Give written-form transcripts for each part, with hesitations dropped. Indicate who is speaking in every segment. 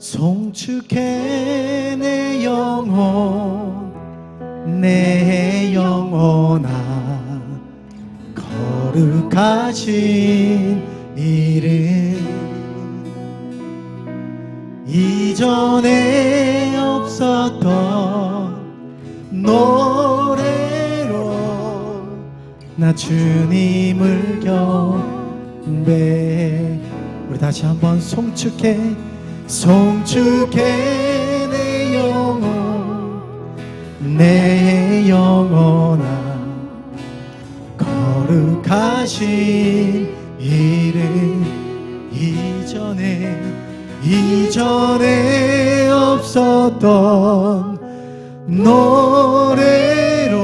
Speaker 1: 송축해 내 영혼 내 영혼아 거룩하신 이름 이전에 없었던 노래로 나 주님을 경배해. 우리 다시 한번 송축해 송축해 내 영혼 내 영혼아 거룩하신 이름 이전에 없었던 노래로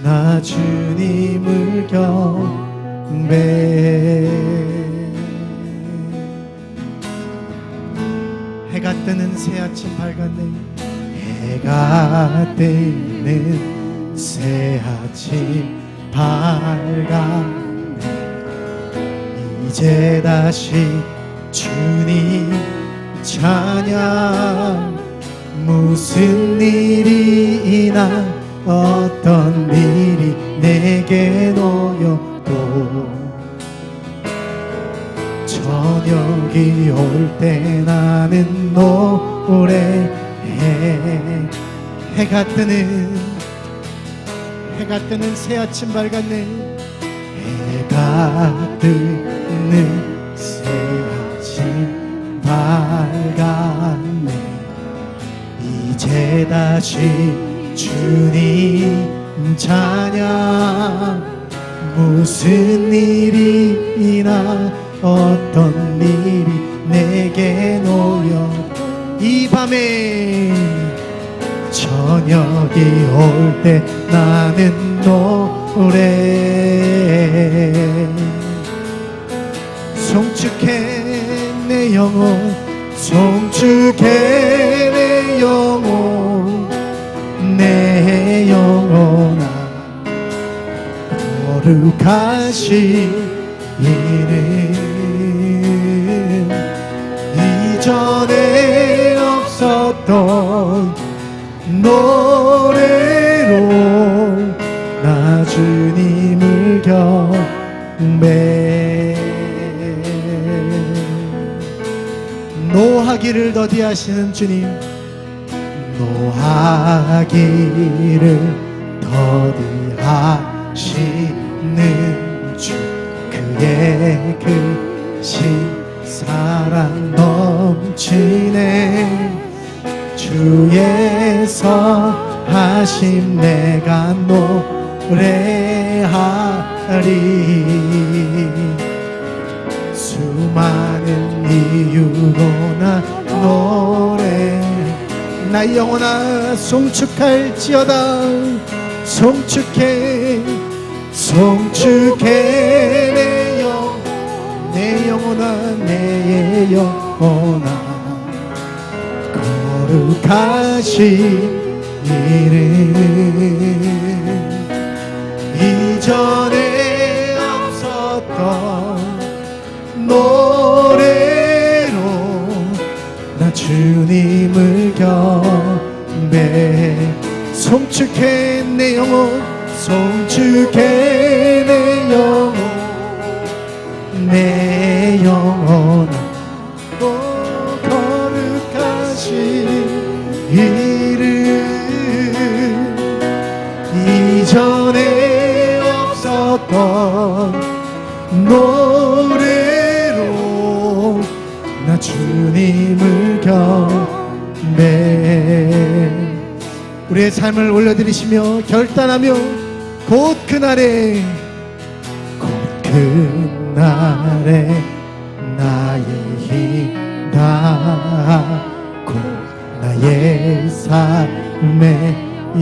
Speaker 1: 나 주님을 경배해. 해가 뜨는 새아침 밝았네. 해가 뜨는 새아침 밝았네. 이제 다시 주님 찬양. 무슨 일이 나 어떤 일이 내게 놓여도 저녁이 올 때 나는 노래해. 해가 뜨는 새아침 밝았네. 해가 뜨는 새아침 밝았네. 이제 다시 주님 찬양. 무슨 일이 나 어떤 일이 내게 놓여 이 밤에 저녁이 올 때 나는 노래. 송축해 내 영혼 송축해 내 영혼 내 영혼아 거룩하신 이름 이전에 없었던 노래로 나 주님을 경배해. 노하기를 더디하시는 주님 노하기를 더디하시는 주 그의 크신 사랑 넘치네. 주의 선하심 내가 노래하리. 수많은 이유로 나 노래. 나의 영혼아 송축할지어다. 송축해 송축해 내 영혼아 내 영혼아 거룩하신 이름 이전에 없었던 노래로 나 주님을 경배해. 송축해 내 영혼 송축해 내 영혼 내 영혼아 거룩하신 이름 이전에 없었던 노래로 나 주님을 경배해. 우리의 삶을 올려드리시며 결단하며 곧 그날에 나의 힘 닿고 나의 삶의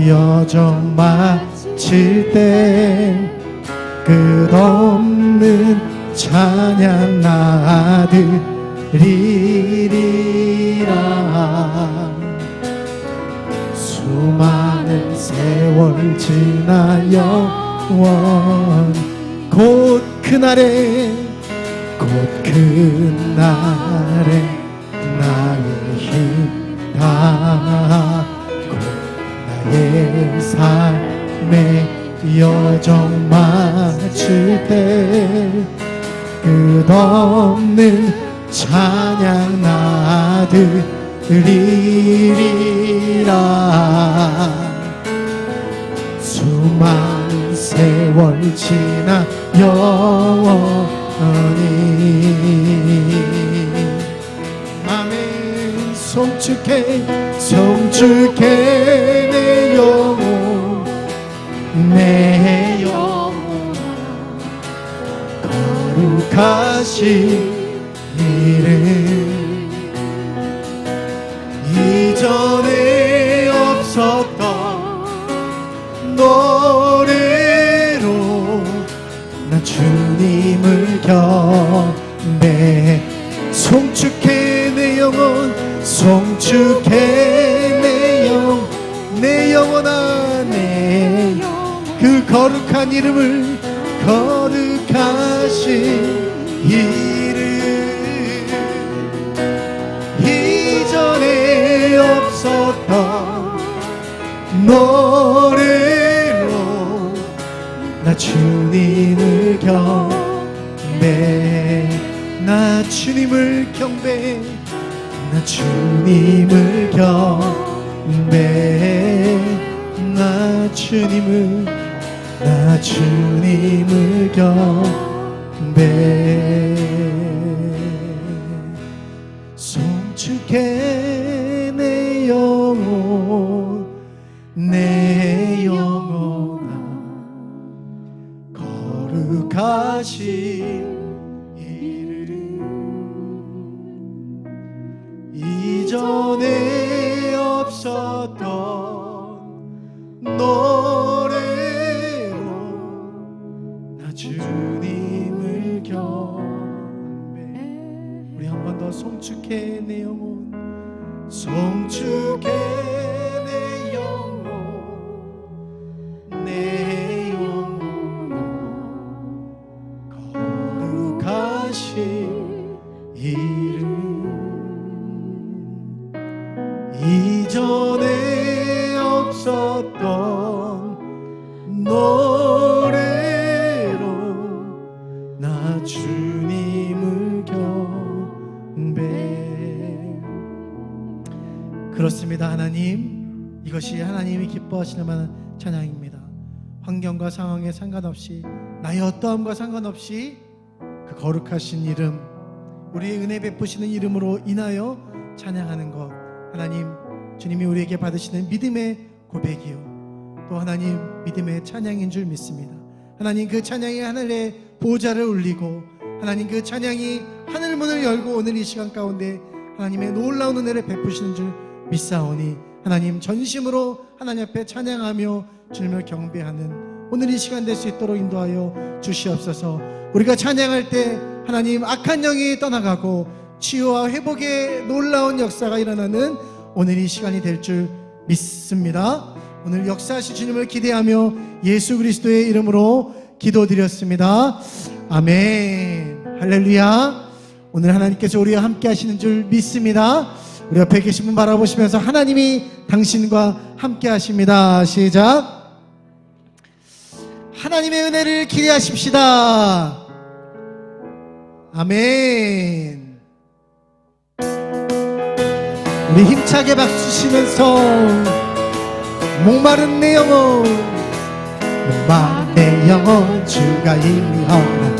Speaker 1: 여정 마칠 때 끝없는 찬양 나드리리라. 수많은 세월 지나 영원 곧 그날에 나의 힘 닿고 나의 삶의 여정 마칠 때 끝없는 찬양 나들리리라. 수많은 세월 지나 영원히 아멘. 송축해 내 영혼 내 영혼아 거룩하신 이름 이전에 없었던 노래로 나 주님을 경배해. 송축해 내 영혼 송축해 내 영혼아 그 거룩한 이름을 거룩하신 이름 이전에 없었던 노래로 나 주님을 경배해. 나 주님을 경배해. 나 주님을 경배해. 나 주님을 경배해. 송축해 내 영혼 내 영혼아 거룩하신 이름 이전에 없었던 노래로 나 주님을 경배해. 우리 한 번 더 송축해 내 영혼 송축해 내 영혼 내 영혼아 거룩하신 이름 이전에 없었던 노래로 나 주님을 경배해. 그렇습니다. 하나님, 이것이 하나님이 기뻐하시는 만한 찬양입니다. 환경과 상황에 상관없이 나의 어떠함과 상관없이 그 거룩하신 이름, 우리의 은혜 베푸시는 이름으로 인하여 찬양하는 것, 하나님 주님이 우리에게 받으시는 믿음의 고백이요 또 하나님 믿음의 찬양인 줄 믿습니다. 하나님 그 찬양이 하늘의 보좌를 울리고 하나님 그 찬양이 하늘문을 열고 오늘 이 시간 가운데 하나님의 놀라운 은혜를 베푸시는 줄 믿사오니 하나님 전심으로 하나님 앞에 찬양하며 주님을 경배하는 오늘 이 시간 될 수 있도록 인도하여 주시옵소서. 우리가 찬양할 때 하나님 악한 영이 떠나가고 치유와 회복의 놀라운 역사가 일어나는 오늘 이 시간이 될 줄 믿습니다. 오늘 역사하신 주님을 기대하며 예수 그리스도의 이름으로 기도드렸습니다. 아멘. 할렐루야. 오늘 하나님께서 우리와 함께 하시는 줄 믿습니다. 우리 옆에 계신 분 바라보시면서 하나님이 당신과 함께 하십니다. 시작. 하나님의 은혜를 기대하십시다. 아멘. 우리 힘차게 박수 치면서 목마른 내 영혼 목마른 내 영혼 주가 임하오나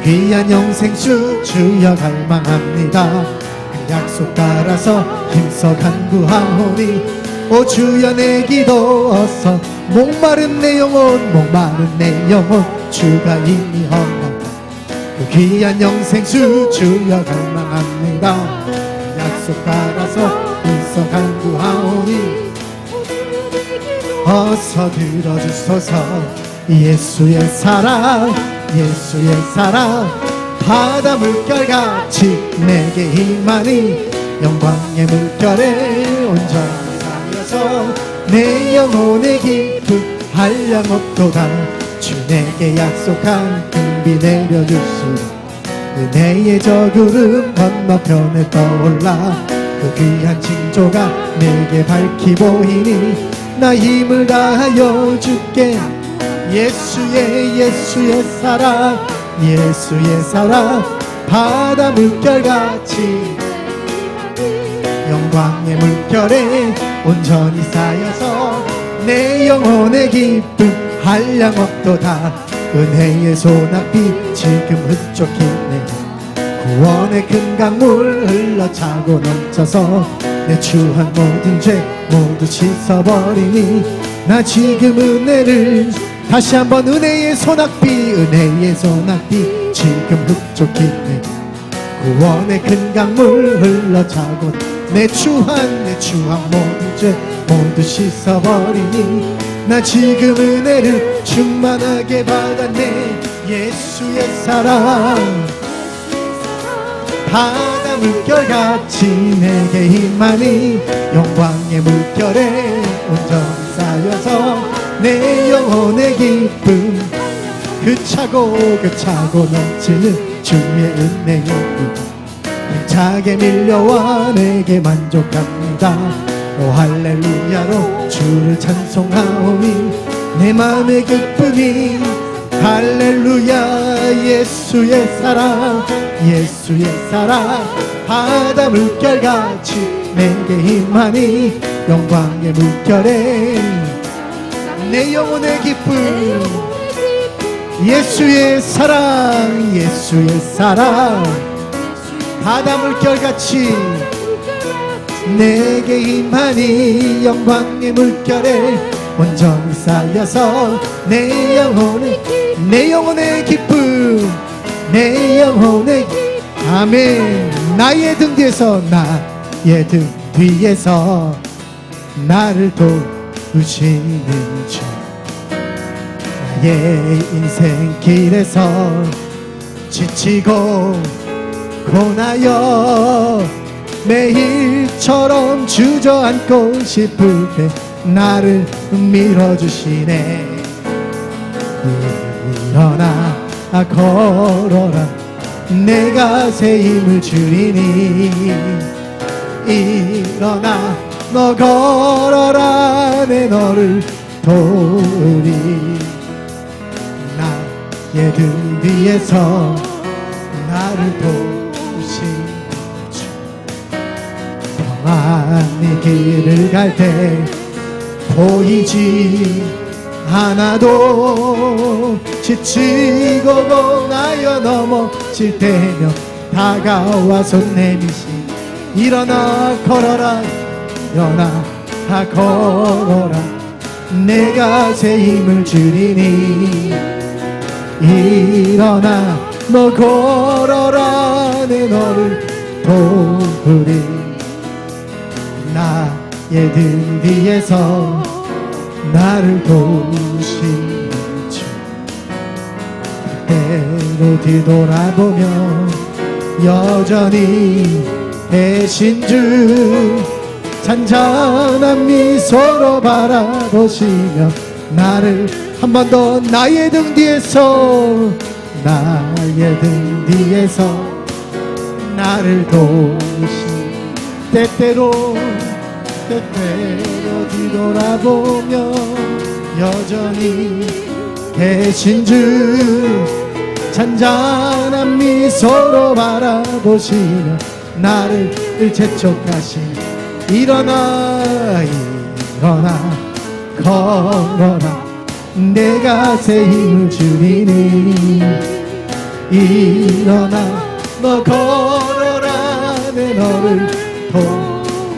Speaker 1: 귀한 영생주 주여 갈망합니다. 그 약속 따라서 힘써 간구하오니 오 주여 내 기도 어서 목마른 내 영혼 목마른 내 영혼 주가 임하오나 그 귀한 영생주 주여 갈망합니다. 약속 따라서 힘써 간구하오니 어서 들어주소서. 예수의 사랑 예수의 사랑 바다 물결같이 내게 임하니 영광의 물결에 온전히 쌓여서 내 영혼의 기쁨 한량 없도다. 주 내게 약속한 금비 내려주시니 은혜의 저 구름 건너편에 떠올라 그 귀한 징조가 내게 밝히 보이니 나 힘을 다하여 주께 예수의 사랑 예수의 사랑 바다 물결같이 영광의 물결에 온전히 쌓여서 내 영혼의 기쁨 한량 없도다 은혜의 소낙비 지금 흡족히네 구원의 큰 강물 흘러차고 넘쳐서 내 추한 모든 죄 모두 씻어버리니 나 지금 은혜를 다시 한번 은혜의 소낙비 지금 흡족히네 구원의 큰 강물 흘러차고 내 추한 모든 죄 모두 씻어버리니 나 지금 은혜를 충만하게 받았네 예수의 사랑 바다 물결같이 내게 힘하니 영광의 물결에 온전히 쌓여서 내 영혼의 기쁨 그 차고 넘치는 주의 은혜의 힘차게 밀려와 내게 만족합니다 오 할렐루야로 주를 찬송하오니 내 마음의 기쁨이 할렐루야 예수의 사랑 바다 물결같이 내게 힘하니 영광의 물결에 내 영혼의 기쁨 예수의 사랑 바다 물결같이 내게 힘하니 영광의 물결에 온전히 쌓여서 내 영혼의 기쁨 아멘 나의 등 뒤에서 나를 도우시는 주 나의 인생 길에서 지치고 고나여 매일처럼 주저앉고 싶을 때 나를 밀어주시네 일어나 걸어라 내가 새 힘을 주리니 일어나 너 걸어라 내 너를 도우리 나의 등 뒤에서 나를 도우신 주 평안히 길을 갈 때 보이지 않아도 지치고 고나여 넘어질 때며 다가와 손 내미시 일어나 걸어라 내가 새 힘을 주리니 일어나 너 걸어라 내 너를 도우리 나의 등 뒤에서 나를 도우신 주 때로 뒤돌아보며 여전히 대신 주 잔잔한 미소로 바라보시며 나를 한 번 더 나의 등 뒤에서 나를 도우신 때때로 뒤돌아보며 여전히 계신 주 잔잔한 미소로 바라보시며 나를 재촉하시 일어나 걸어라 내가 새 힘을 주리니 일어나 너 걸어라 내 너를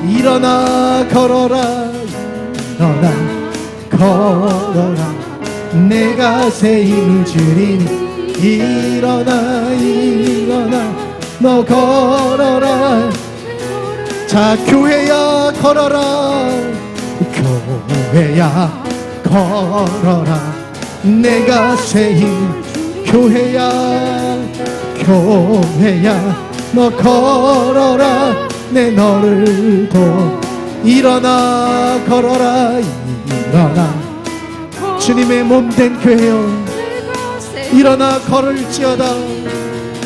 Speaker 1: 일어나 걸어라 내가 새 힘을 주리니 일어나 너 걸어라 자 교회야 걸어라 내가 새 힘 교회야 너 걸어라 내 너를 일어나 걸어라 주님의 몸된 교회여 일어나 걸을지어다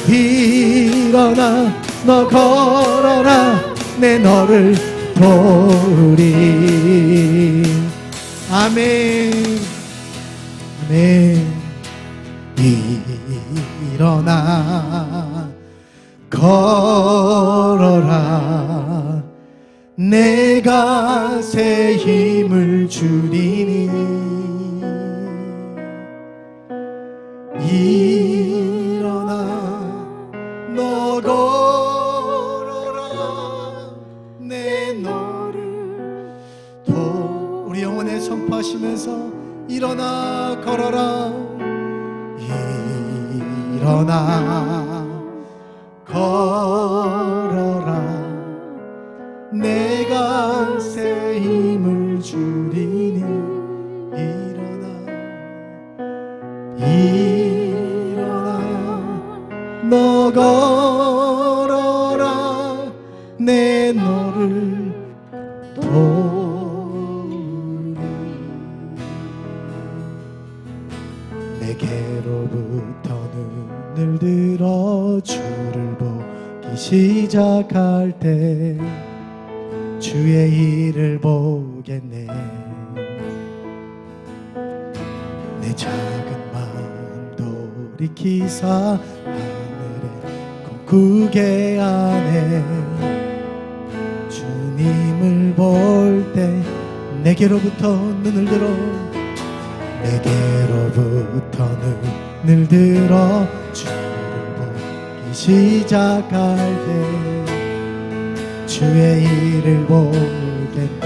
Speaker 1: 일어나 너 걸어라 내 너를 도우리. 아멘. 아멘. 일어나 걸어라 내가 새 힘을 주리니. 일어나 너 걸어라 내 너를 도. 우리 영혼에 선포하시면서 일어나 걸어라. 일어나 걸어라 내가 새 힘을 주리니. 일어나 너 걸어라 내 너를 도우리. 내게로부터 눈을 들어 주를 보기 시작할 때 주의 일을 보겠네. 내 작은 마음 돌이키사 하늘의 꿈꾸게 하네. 주님을 볼 때 내게로부터 눈을 들어 내게로부터 눈을 들어 주를 보기 시작할 때 주의 일을 보겠네.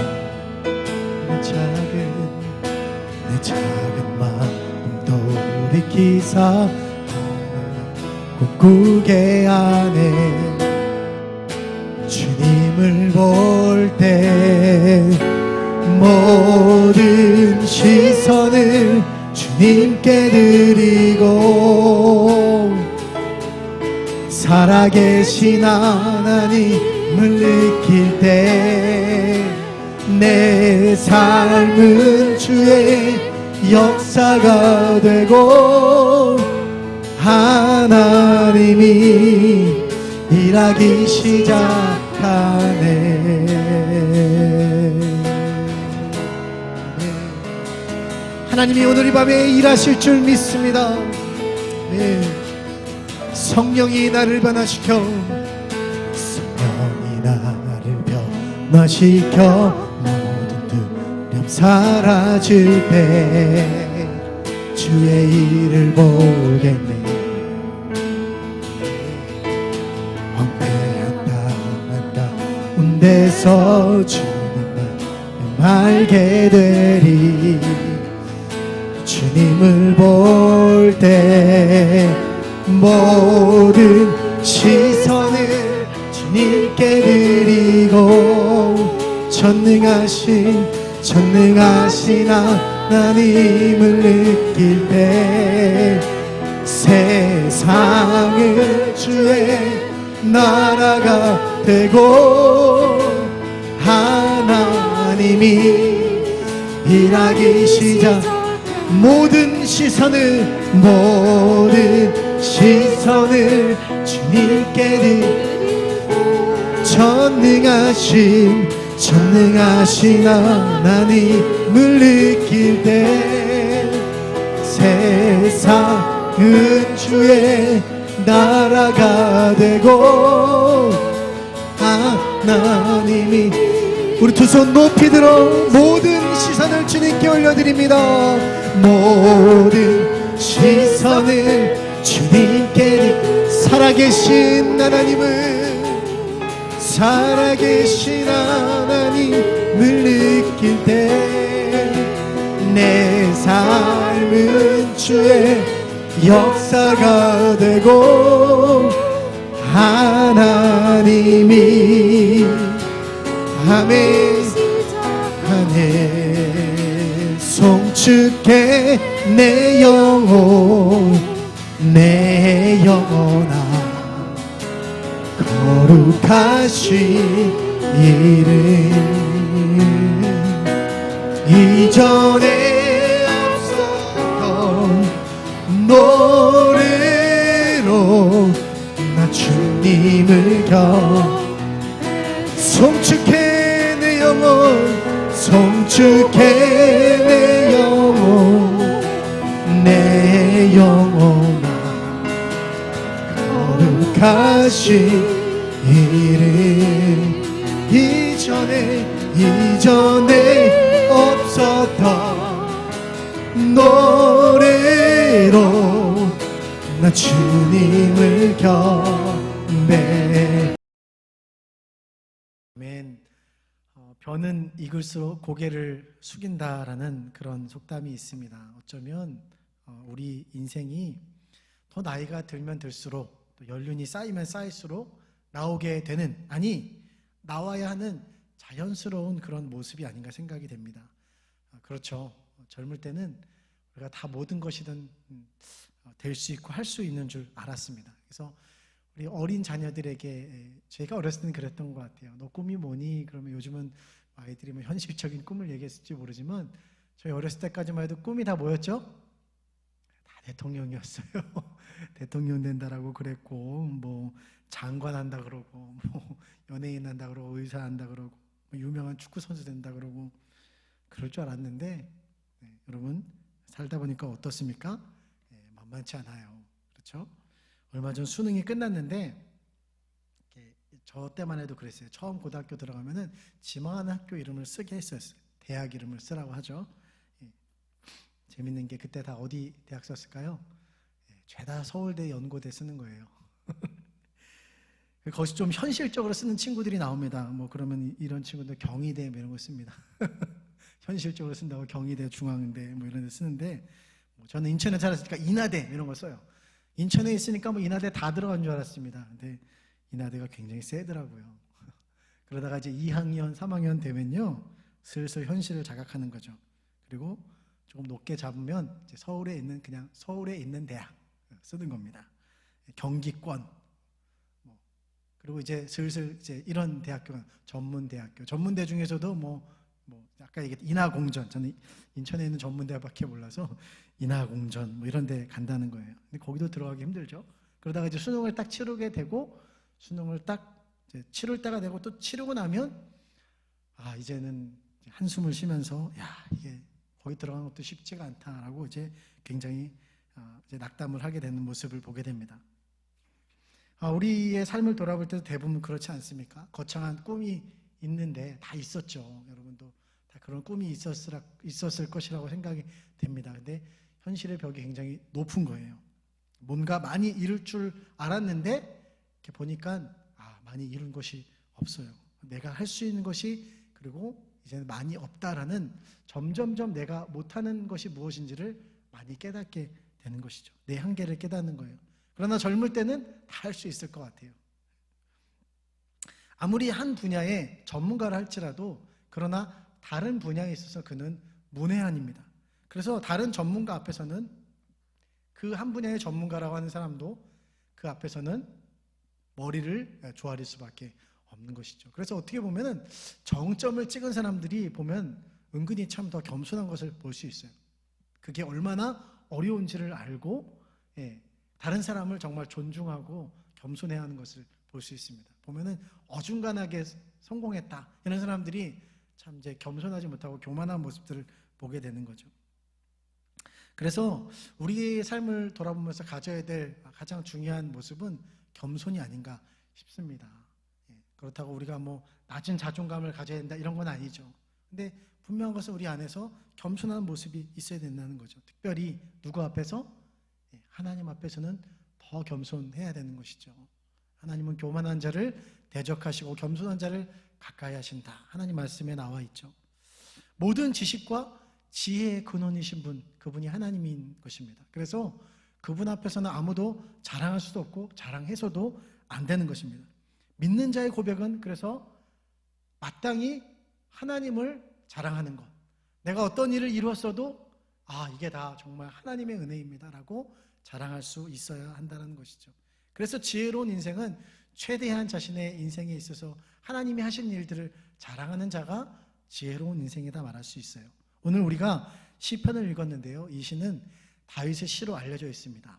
Speaker 1: 내 작은 마음 돌이키사 꿈꾸게 하네. 주님을 볼 때 모든 시선을 주님께 드리고 살아계신 하나님을 느낄 때 내 삶은 주의 역사가 되고 하나님이 일하기 시작하네. 하나님이 오늘 이 밤에 일하실 줄 믿습니다. 성령이 나를 변화시켜 모든 두려움 사라질 때 주의 일을 보겠네. 황폐한 땅 가운데서 주님을 알게 되리. 주님을 볼 때 모든 시선을 주님께 드리고 전능하신 하나님을 느낄 때 세상은 주의 나라가 되고 하나님이 일하기 시작. 모든 시선을 주님께 드리고 전능하신 하나님을 느낄 때 세상은 주의 나라가 되고 하나님이. 우리 두 손 높이 들어 모든 시선을 주님께 올려드립니다. 모든 시선을 주님께 살아계신 하나님을 느낄 때 내 삶은 주의 역사가 되고 하나님이 아멘 송축해 내 영혼아 거룩하신 이름 이전에 없었던 노래로 켜 송축해 내 영혼 송축해 내 영혼 내 영혼아 거룩하신 이름 이전에 없었던 노래로 나 주님을 경배. 아멘. 벼는 익을수록 고개를 숙인다라는 그런 속담이 있습니다. 어쩌면 우리 인생이 더 나이가 들면 들수록 또 연륜이 쌓이면 쌓일수록 나오게 되는, 아니 나와야 하는 자연스러운 그런 모습이 아닌가 생각이 됩니다. 그렇죠. 젊을 때는 우리가 다 모든 것이든 될 수 있고 할 수 있는 줄 알았습니다. 그래서 우리 어린 자녀들에게, 제가 어렸을 때는 그랬던 것 같아요. 너 꿈이 뭐니? 그러면 요즘은 아이들이 뭐 현실적인 꿈을 얘기했을지 모르지만 저희 어렸을 때까지만 해도 꿈이 다 뭐였죠? 다 대통령이었어요. 대통령 된다라고 그랬고, 뭐 장관 한다 그러고, 뭐 연예인 한다 그러고, 의사 한다 그러고, 뭐 유명한 축구 선수 된다 그러고 그럴 줄 알았는데, 여러분 살다 보니까 어떻습니까? 만만치 않아요. 그렇죠? 얼마 전 수능이 끝났는데 저 때만 해도 그랬어요. 처음 고등학교 들어가면은 지망하는 학교 이름을 쓰게 했었어요. 대학 이름을 쓰라고 하죠. 재밌는 게 그때 다 어디 대학 썼을까요? 죄다 서울대 연고대 쓰는 거예요. 거기서 좀 현실적으로 쓰는 친구들이 나옵니다. 뭐 그러면 이런 친구들 경희대 뭐 이런 거 씁니다. 현실적으로 쓴다고 경희대, 중앙대 뭐 이런 데 쓰는데, 저는 인천에 살았으니까 인하대 이런 거 써요. 인천에 있으니까 뭐 인하대 다 들어간 줄 알았습니다. 근데 인하대가 굉장히 세더라고요. 그러다가 이제 2학년, 3학년 되면요, 슬슬 현실을 자각하는 거죠. 그리고 조금 높게 잡으면 이제 서울에 있는, 그냥 서울에 있는 대학 쓰는 겁니다. 경기권. 그리고 이제 슬슬 이제 이런 대학교가 전문대학교. 전문대 중에서도 뭐 아까 얘기했던 인하공전. 저는 인천에 있는 전문대밖에 몰라서 인하공전 뭐 이런 데 간다는 거예요. 근데 거기도 들어가기 힘들죠. 그러다가 이제 수능을 딱 치르게 되고, 수능을 딱 이제 치를 때가 되고, 또 치르고 나면 이제는 한숨을 쉬면서 이게 거기 들어가는 것도 쉽지가 않다라고 이제 굉장히 이제 낙담을 하게 되는 모습을 보게 됩니다. 우리의 삶을 돌아볼 때도 대부분 그렇지 않습니까? 거창한 꿈이 있는데 다 있었죠. 여러분도 다 그런 꿈이 있었을 것이라고 생각이 됩니다. 근데 현실의 벽이 굉장히 높은 거예요. 뭔가 많이 이룰 줄 알았는데 이렇게 보니까 많이 이룬 것이 없어요. 내가 할 수 있는 것이, 그리고 이제는 많이 없다라는, 점점점 내가 못하는 것이 무엇인지를 많이 깨닫게 되는 것이죠. 내 한계를 깨닫는 거예요. 그러나 젊을 때는 다 할 수 있을 것 같아요. 아무리 한 분야의 전문가라 할지라도, 그러나 다른 분야에 있어서 그는 문외한입니다. 그래서 다른 전문가 앞에서는, 그 한 분야의 전문가라고 하는 사람도 그 앞에서는 머리를 조아릴 수밖에 없는 것이죠. 그래서 어떻게 보면은 정점을 찍은 사람들이 보면 은근히 참 더 겸손한 것을 볼 수 있어요. 그게 얼마나 어려운지를 알고, 다른 사람을 정말 존중하고 겸손해야 하는 것을 볼 수 있습니다. 보면은 어중간하게 성공했다 이런 사람들이 참 이제 겸손하지 못하고 교만한 모습들을 보게 되는 거죠. 그래서 우리의 삶을 돌아보면서 가져야 될 가장 중요한 모습은 겸손이 아닌가 싶습니다. 그렇다고 우리가 뭐 낮은 자존감을 가져야 된다 이런 건 아니죠. 근데 분명한 것은 우리 안에서 겸손한 모습이 있어야 된다는 거죠. 특별히 누구 앞에서? 하나님 앞에서는 더 겸손해야 되는 것이죠. 하나님은 교만한 자를 대적하시고 겸손한 자를 가까이 하신다. 하나님 말씀에 나와 있죠. 모든 지식과 지혜의 근원이신 분, 그분이 하나님인 것입니다. 그래서 그분 앞에서는 아무도 자랑할 수도 없고 자랑해서도 안 되는 것입니다. 믿는 자의 고백은 그래서 마땅히 하나님을 자랑하는 것. 내가 어떤 일을 이루었어도 이게 다 정말 하나님의 은혜입니다라고 자랑할 수 있어야 한다는 것이죠. 그래서 지혜로운 인생은 최대한 자신의 인생에 있어서 하나님이 하신 일들을 자랑하는 자가 지혜로운 인생이다 말할 수 있어요. 오늘 우리가 시편을 읽었는데요. 이 시는 다윗의 시로 알려져 있습니다.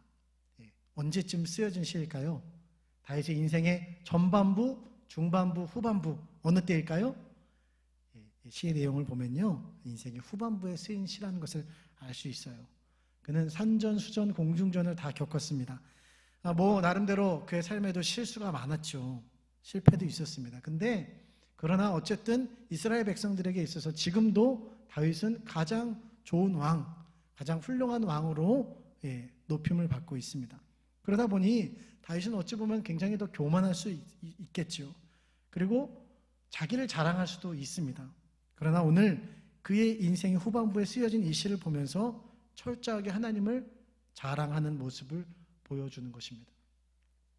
Speaker 1: 언제쯤 쓰여진 시일까요? 다윗의 인생의 전반부, 중반부, 후반부 어느 때일까요? 시의 내용을 보면요, 인생의 후반부에 쓰인 시라는 것을 알 수 있어요. 그는 산전수전 공중전을 다 겪었습니다. 나름대로 그의 삶에도 실수가 많았죠. 실패도 있었습니다. 근데 그러나 어쨌든 이스라엘 백성들에게 있어서 지금도 다윗은 가장 좋은 왕, 가장 훌륭한 왕으로 높임을 받고 있습니다. 그러다 보니 다윗은 어찌 보면 굉장히 더 교만할 수 있겠죠. 그리고 자기를 자랑할 수도 있습니다. 그러나 오늘 그의 인생의 후반부에 쓰여진 이 시를 보면서 철저하게 하나님을 자랑하는 모습을 보여주는 것입니다.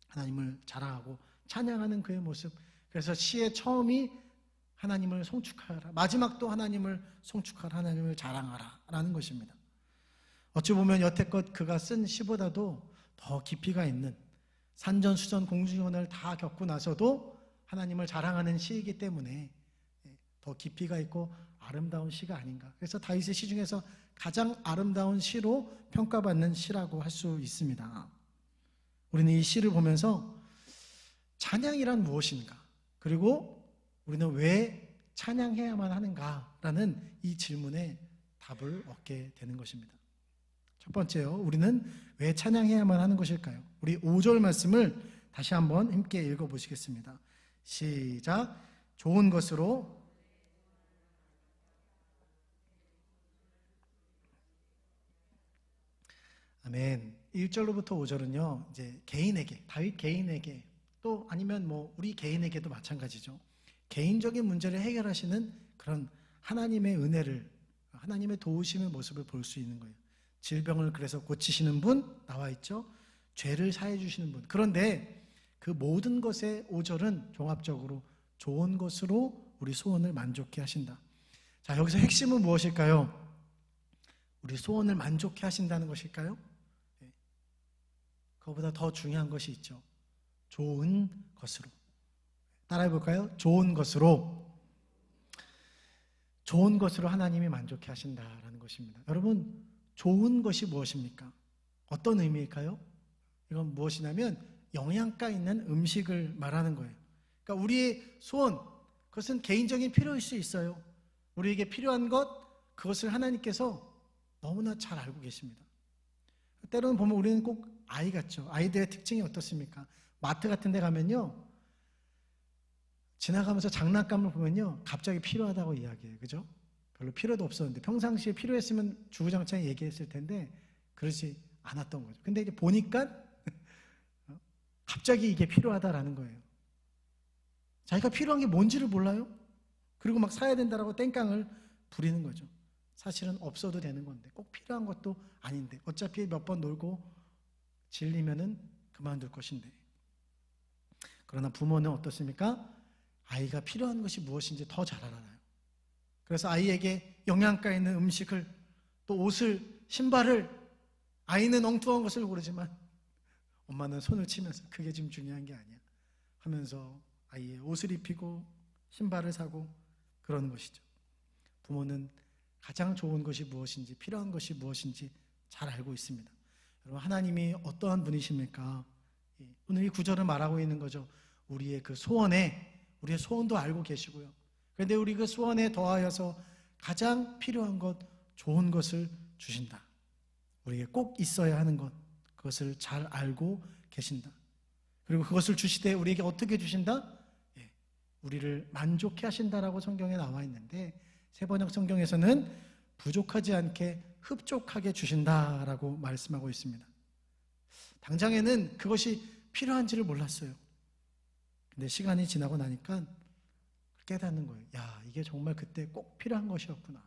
Speaker 1: 하나님을 자랑하고 찬양하는 그의 모습. 그래서 시의 처음이 하나님을 송축하라, 마지막도 하나님을 송축하라, 하나님을 자랑하라 라는 것입니다. 어찌 보면 여태껏 그가 쓴 시보다도 더 깊이가 있는, 산전수전 공중전을 다 겪고 나서도 하나님을 자랑하는 시이기 때문에 더 깊이가 있고 아름다운 시가 아닌가. 그래서 다윗의 시 중에서 가장 아름다운 시로 평가받는 시라고 할 수 있습니다. 우리는 이 시를 보면서 찬양이란 무엇인가, 그리고 우리는 왜 찬양해야만 하는가라는 이 질문에 답을 얻게 되는 것입니다. 첫 번째요, 우리는 왜 찬양해야만 하는 것일까요? 우리 5절 말씀을 다시 한번 함께 읽어보시겠습니다. 시작. 좋은 것으로 아멘. 1절로부터 5절은요, 이제 개인에게, 다윗 개인에게, 또 아니면 우리 개인에게도 마찬가지죠. 개인적인 문제를 해결하시는 그런 하나님의 은혜를, 하나님의 도우심의 모습을 볼 수 있는 거예요. 질병을 그래서 고치시는 분 나와 있죠. 죄를 사해 주시는 분. 그런데 그 모든 것의 5절은 종합적으로 좋은 것으로 우리 소원을 만족케 하신다. 자, 여기서 핵심은 무엇일까요? 우리 소원을 만족케 하신다는 것일까요? 그거보다 더 중요한 것이 있죠. 좋은 것으로. 따라해 볼까요? 좋은 것으로. 좋은 것으로 하나님이 만족해 하신다라는 것입니다. 여러분, 좋은 것이 무엇입니까? 어떤 의미일까요? 이건 무엇이냐면 영양가 있는 음식을 말하는 거예요. 그러니까 우리의 소원, 그것은 개인적인 필요일 수 있어요. 우리에게 필요한 것, 그것을 하나님께서 너무나 잘 알고 계십니다. 때로는 보면 우리는 꼭 아이 같죠. 아이들의 특징이 어떻습니까? 마트 같은 데 가면요, 지나가면서 장난감을 보면요, 갑자기 필요하다고 이야기해요. 그죠? 별로 필요도 없었는데, 평상시에 필요했으면 주구장창 얘기했을 텐데 그렇지 않았던 거죠. 근데 이제 보니까 갑자기 이게 필요하다라는 거예요. 자기가 필요한 게 뭔지를 몰라요. 그리고 막 사야 된다라고 땡깡을 부리는 거죠. 사실은 없어도 되는 건데, 꼭 필요한 것도 아닌데, 어차피 몇 번 놀고 질리면은 그만둘 것인데. 그러나 부모는 어떻습니까? 아이가 필요한 것이 무엇인지 더 잘 알아요. 그래서 아이에게 영양가 있는 음식을, 또 옷을, 신발을, 아이는 엉뚱한 것을 고르지만 엄마는 손을 치면서 그게 지금 중요한 게 아니야 하면서 아이의 옷을 입히고 신발을 사고 그러는 것이죠. 부모는 가장 좋은 것이 무엇인지, 필요한 것이 무엇인지 잘 알고 있습니다. 여러분, 하나님이 어떠한 분이십니까? 오늘 이 구절을 말하고 있는 거죠. 우리의 그 소원에, 우리의 소원도 알고 계시고요. 그런데 우리 그 소원에 더하여서 가장 필요한 것, 좋은 것을 주신다. 우리에게 꼭 있어야 하는 것, 그것을 잘 알고 계신다. 그리고 그것을 주시되 우리에게 어떻게 주신다? 우리를 만족해 하신다라고 성경에 나와 있는데, 세번역 성경에서는 부족하지 않게 흡족하게 주신다라고 말씀하고 있습니다. 당장에는 그것이 필요한지를 몰랐어요. 근데 시간이 지나고 나니까 깨닫는 거예요. 야, 이게 정말 그때 꼭 필요한 것이었구나.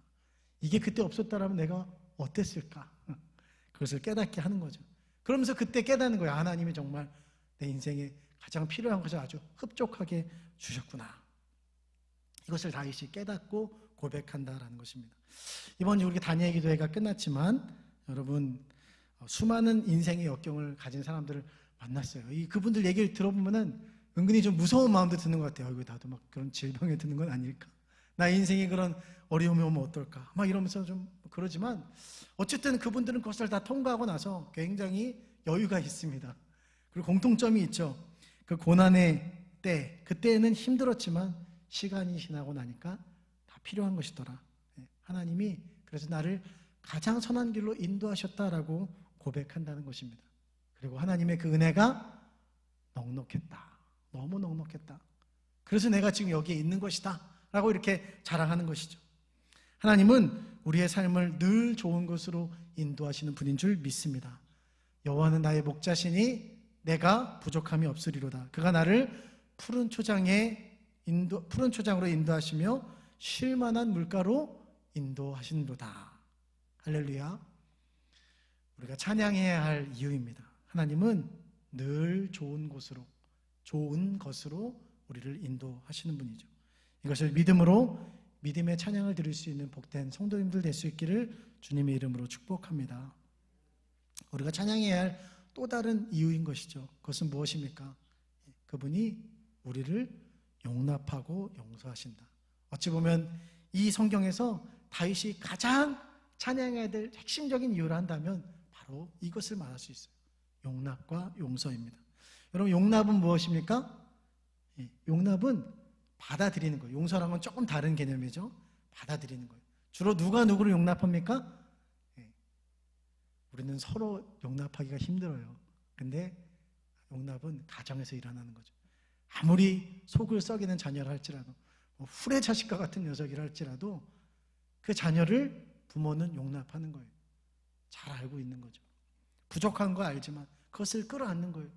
Speaker 1: 이게 그때 없었다라면 내가 어땠을까? 그것을 깨닫게 하는 거죠. 그러면서 그때 깨닫는 거예요. 하나님이 정말 내 인생에 가장 필요한 것을 아주 흡족하게 주셨구나. 이것을 다윗이 깨닫고 고백한다라는 것입니다. 이번 주 우리 다니엘 기도회가 끝났지만 여러분, 수많은 인생의 역경을 가진 사람들을 만났어요. 그분들 얘기를 들어보면은 은근히 좀 무서운 마음도 드는 것 같아요. 이거 나도 막 그런 질병에 드는 건 아닐까? 나 인생에 그런 어려움이 오면 어떨까? 막 이러면서 좀 그러지만 어쨌든 그분들은 그것을 다 통과하고 나서 굉장히 여유가 있습니다. 그리고 공통점이 있죠. 그 고난의 때, 그때는 힘들었지만 시간이 지나고 나니까 다 필요한 것이더라. 하나님이 그래서 나를 가장 선한 길로 인도하셨다라고 고백한다는 것입니다. 그리고 하나님의 그 은혜가 넉넉했다. 너무 넉넉했다. 그래서 내가 지금 여기에 있는 것이다 라고 이렇게 자랑하는 것이죠. 하나님은 우리의 삶을 늘 좋은 것으로 인도하시는 분인 줄 믿습니다. 여호와는 나의 목자시니 내가 부족함이 없으리로다. 그가 나를 푸른 초장으로 인도하시며 쉴 만한 물가로 인도하시는도다. 할렐루야. 우리가 찬양해야 할 이유입니다. 하나님은 늘 좋은 것으로 우리를 인도하시는 분이죠. 이것을 믿음으로 믿음의 찬양을 드릴 수 있는 복된 성도님들 될 수 있기를 주님의 이름으로 축복합니다. 우리가 찬양해야 할 또 다른 이유인 것이죠. 그것은 무엇입니까? 그분이 우리를 용납하고 용서하신다. 어찌 보면 이 성경에서 다윗이 가장 찬양해야 될 핵심적인 이유를 한다면 바로 이것을 말할 수 있어요. 용납과 용서입니다. 여러분, 용납은 무엇입니까? 용납은 받아들이는 거예요. 용서랑은 조금 다른 개념이죠. 받아들이는 거예요. 주로 누가 누구를 용납합니까? 우리는 서로 용납하기가 힘들어요. 근데 용납은 가정에서 일어나는 거죠. 아무리 속을 썩이는 자녀라 할지라도, 후레 자식과 같은 녀석이라 할지라도 그 자녀를 부모는 용납하는 거예요. 잘 알고 있는 거죠. 부족한 거 알지만 그것을 끌어안는 거예요.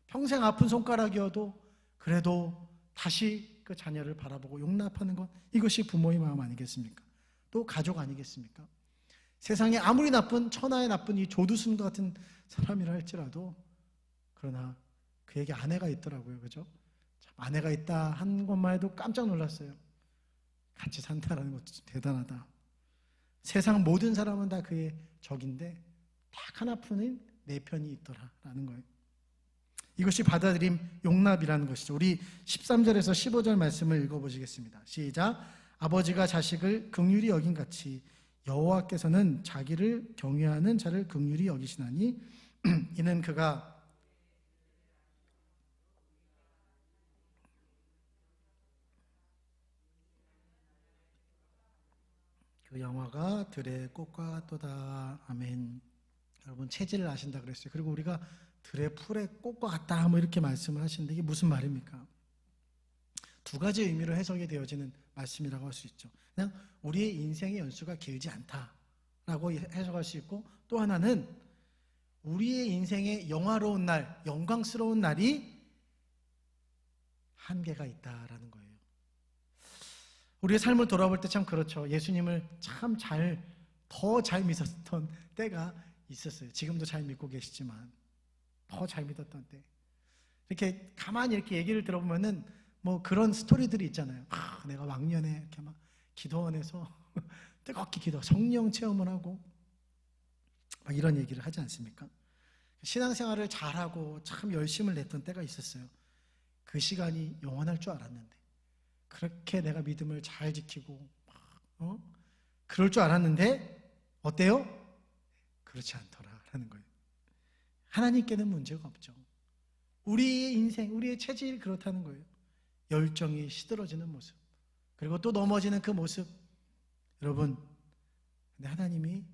Speaker 1: 평생 아픈 손가락이어도 그래도 다시 그 자녀를 바라보고 용납하는 것, 이것이 부모의 마음 아니겠습니까? 또 가족 아니겠습니까? 세상에 아무리 나쁜, 천하에 나쁜 이 조두순 같은 사람이라 할지라도, 그러나 그에게 아내가 있더라고요. 그죠? 참, 아내가 있다 한 것만 해도 깜짝 놀랐어요. 같이 산다라는 것도 대단하다. 세상 모든 사람은 다 그의 적인데 딱 하나뿐인 내 편이 있더라라는 거예요. 이것이 받아들임, 용납이라는 것이죠. 우리 13절에서 15절 말씀을 읽어보시겠습니다. 시작. 아버지가 자식을 긍휼히 여긴같이 여호와께서는 자기를 경외하는 자를 긍휼히 여기시나니 이는 그가 그 영화가 들의 꽃과 같도다. 아멘. 여러분, 체질을 아신다 그랬어요. 그리고 우리가 들의 풀의 꽃과 같다 뭐 이렇게 말씀을 하시는데 이게 무슨 말입니까? 두 가지 의미로 해석이 되어지는 말씀이라고 할 수 있죠. 그냥 우리의 인생의 연수가 길지 않다라고 해석할 수 있고, 또 하나는 우리의 인생의 영화로운 날, 영광스러운 날이 한계가 있다라는 거예요. 우리의 삶을 돌아볼 때 참 그렇죠. 예수님을 참 더 잘 믿었던 때가 있었어요. 지금도 잘 믿고 계시지만 더 잘 믿었던 때. 이렇게 가만히 이렇게 얘기를 들어보면은 뭐 그런 스토리들이 있잖아요. 내가 왕년에 이렇게 막 기도원에서 뜨겁게 성령 체험을 하고 막 이런 얘기를 하지 않습니까? 신앙생활을 잘하고 참 열심을 냈던 때가 있었어요. 그 시간이 영원할 줄 알았는데, 그렇게 내가 믿음을 잘 지키고 그럴 줄 알았는데 어때요? 그렇지 않더라라는 거예요. 하나님께는 문제가 없죠. 우리의 인생, 우리의 체질이 그렇다는 거예요. 열정이 시들어지는 모습, 그리고 또 넘어지는 그 모습. 여러분, 근데 하나님이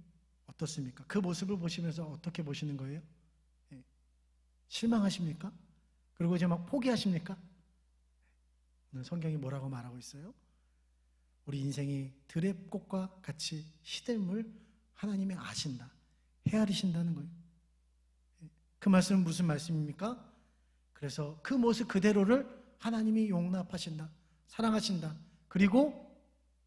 Speaker 1: 어떻습니까? 그 모습을 보시면서 어떻게 보시는 거예요? 실망하십니까? 그리고 이제 막 포기하십니까? 오늘 성경이 뭐라고 말하고 있어요? 우리 인생이 들의 꽃과 같이 시들물 하나님이 아신다, 헤아리신다는 거예요. 그 말씀은 무슨 말씀입니까? 그래서 그 모습 그대로를 하나님이 용납하신다, 사랑하신다, 그리고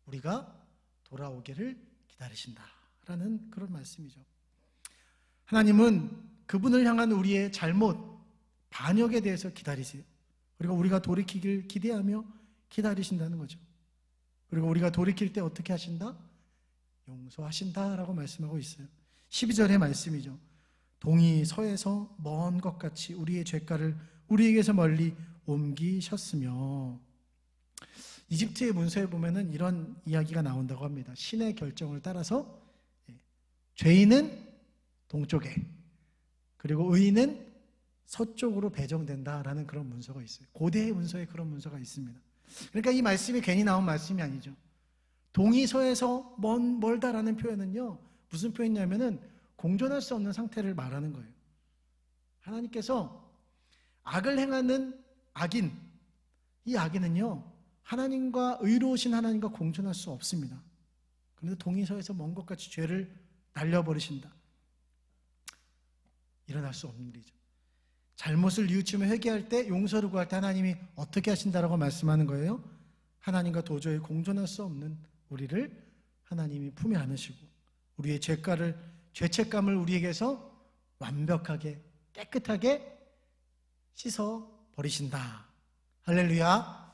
Speaker 1: 우리가 돌아오기를 기다리신다라는 그런 말씀이죠. 하나님은 그분을 향한 우리의 잘못, 반역에 대해서 기다리세요. 그리고 우리가 돌이키길 기대하며 기다리신다는 거죠. 그리고 우리가 돌이킬 때 어떻게 하신다? 용서하신다라고 말씀하고 있어요. 12절의 말씀이죠. 동이 서에서 먼 것 같이 우리의 죄가를 우리에게서 멀리 옮기셨으며. 이집트의 문서에 보면은 이런 이야기가 나온다고 합니다. 신의 결정을 따라서 죄인은 동쪽에, 그리고 의인은 서쪽으로 배정된다라는 그런 문서가 있어요. 고대의 문서에 그런 문서가 있습니다. 그러니까 이 말씀이 괜히 나온 말씀이 아니죠. 동이서에서 멀다라는 표현은요, 무슨 표현이냐면은 공존할 수 없는 상태를 말하는 거예요. 하나님께서 악을 행하는 악인, 이 악인은요, 하나님과 의로우신 하나님과 공존할 수 없습니다. 그런데 동이서에서 먼 것 같이 죄를 날려버리신다. 일어날 수 없는 일이죠. 잘못을 뉘우치며 회개할 때, 용서를 구할 때 하나님이 어떻게 하신다라고 말씀하는 거예요? 하나님과 도저히 공존할 수 없는 우리를 하나님이 품에 안으시고 우리의 죄책감을 우리에게서 완벽하게 깨끗하게 씻어 버리신다. 할렐루야.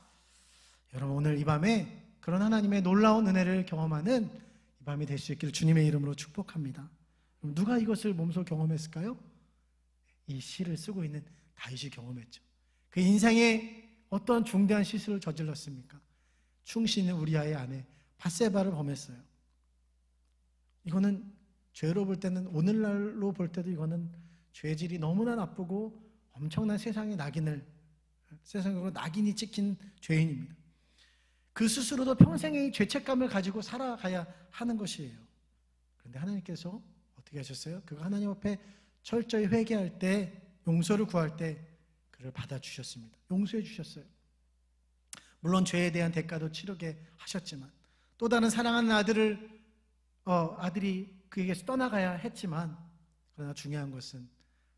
Speaker 1: 여러분, 오늘 이 밤에 그런 하나님의 놀라운 은혜를 경험하는 이 밤이 될 수 있기를 주님의 이름으로 축복합니다. 누가 이것을 몸소 경험했을까요? 이 시를 쓰고 있는 다윗이 경험했죠. 그 인생에 어떤 중대한 실수를 저질렀습니까? 충신은 우리아의 아내 밧세바를 범했어요. 이거는 죄로 볼 때는, 오늘날로 볼 때도 이거는 죄질이 너무나 나쁘고 엄청난 세상으로 낙인이 찍힌 죄인입니다. 그 스스로도 평생의 죄책감을 가지고 살아가야 하는 것이에요. 그런데 하나님께서 어떻게 하셨어요? 그가 하나님 앞에 철저히 회개할 때, 용서를 구할 때 그를 받아주셨습니다. 용서해 주셨어요. 물론 죄에 대한 대가도 치르게 하셨지만, 또 다른 사랑하는 아들이 그에게서 떠나가야 했지만, 그러나 중요한 것은